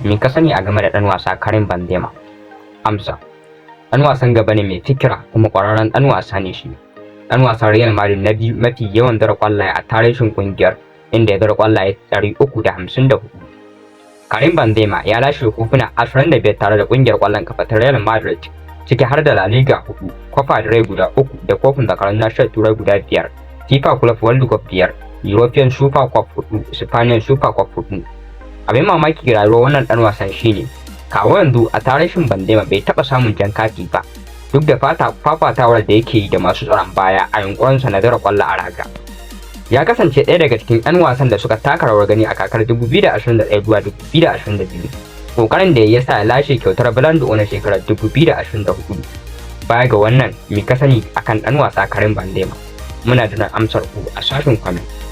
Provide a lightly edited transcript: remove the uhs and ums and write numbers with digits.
Me ka sani a game da ɗan wasa Karim Benzema? Amsa: ɗan wasan gaba ne mai fikira kuma ƙwararren ɗan wasa ne shi. Ɗan wasan Real Madrid na biyu mafi yawan zura kwallaye a tarihin kungiyar, inda ya zura kwallaye 354. Karim Benzema ya lashe kofuna 25 tare da kungiyar kwallon kafa ta Real Madrid, ciki har da La Liga 4, Copa del Rey guda 3 da kofin zakarun nashiyar Turai guda 5, FIFA Club World Cup 5, European Super Cup 4, Spanish Super Cup 4. Abin mamaki ga rayuwar wannan dan wasan shine kawo yanzu a tarihin Benzema bai taba samun jan kati ba, duk da fafatawar da yake yi da masu tsaron baya a yunkurinsa na zura kwallo a raga. Ya kasance ɗaya daga cikin 'yan wasan da suka taka rawar gani a kakar 2021-2022, kokarin da ya sa ya lashe kyautar Ballon d'Or na shekarar 2024. Baya ga wannan, me ka sani akan ɗan wasa Karim Benzema? Muna da amsar ku a sashin comment.